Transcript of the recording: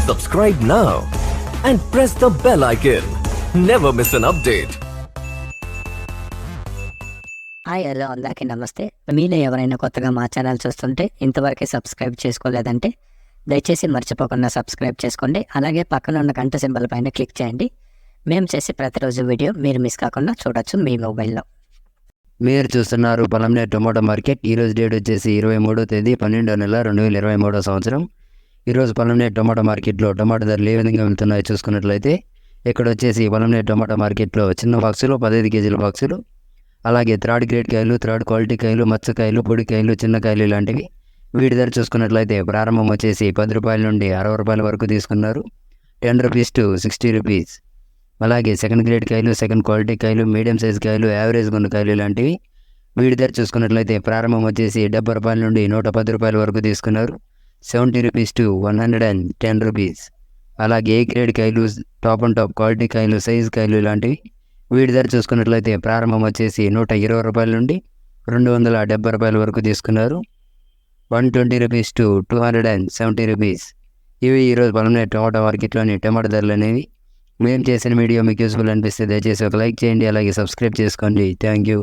Subscribe now and press the bell icon. Never miss an update. Hi hello అందరికీ నమస్తే. మీలో ఎవరైనా కొత్తగా మా ఛానల్ చూస్తుంటే ఇంతవరకు సబ్స్క్రైబ్ చేసుకోలేదంటే దయచేసి మర్చిపోకుండా సబ్స్క్రైబ్ చేసుకోండి. అలాగే పక్కన ఉన్న గంట సింబల్ పైన క్లిక్ చేయండి. మేము చేసే ప్రతిరోజు వీడియో మీరు మిస్ కాకుండా చూడొచ్చు మీ మొబైల్లో. మీరు చూస్తున్నారు పొలంనే టొమాటో మార్కెట్. ఈరోజు డేట్ వచ్చేసి 23వ తేదీ 12వ నెల 2023 సంవత్సరం. ఈరోజు పొలంనే టొమాటో మార్కెట్లో టొమాటో ధరలు ఏ విధంగా వెళ్తున్నాయో చూసుకున్నట్లయితే ఇక్కడ వచ్చేసి పొలంనే టొమాటో మార్కెట్లో చిన్న బాక్సులు 15 కేజీల బాక్సులు, అలాగే థర్డ్ గ్రేడ్ కాయలు, థర్డ్ క్వాలిటీ కాయలు, మచ్చకాయలు, పొడికాయలు, చిన్న కాయలు ఇలాంటివి వీటి ధర చూసుకున్నట్లయితే ప్రారంభం వచ్చేసి 10 రూపాయల నుండి 60 రూపాయల వరకు తీసుకున్నారు. 10 రూపీస్ టు 60 రూపీస్. అలాగే సెకండ్ గ్రేడ్ కాయలు, సెకండ్ క్వాలిటీ కాయలు, మీడియం సైజ్ కాయలు, యావరేజ్గా ఉన్న కాయలు ఇలాంటివి వీటి ధర చూసుకున్నట్లయితే ప్రారంభం వచ్చేసి 70 రూపాయల నుండి 110 రూపాయల వరకు తీసుకున్నారు. 70 రూపీస్ టు 110 రూపీస్. అలాగే ఏ గ్రేడ్ కాయలు, టాప్ అండ్ టాప్ క్వాలిటీ కాయలు, సైజ్ కాయలు ఇలాంటివి వీటి ధర చూసుకున్నట్లయితే ప్రారంభం వచ్చేసి 120 రూపాయల నుండి 270 రూపాయల వరకు తీసుకున్నారు. 120 రూపీస్ టు 270 రూపీస్. ఇవి ఈరోజు పొలంనే టొమాటో మార్కెట్లోని టొమాటో ధరలు అనేవి. మేము చేసిన వీడియో మీకు యూస్ఫుల్ అనిపిస్తే దయచేసి ఒక లైక్ చేయండి, అలాగే సబ్స్క్రైబ్ చేసుకోండి. Thank you.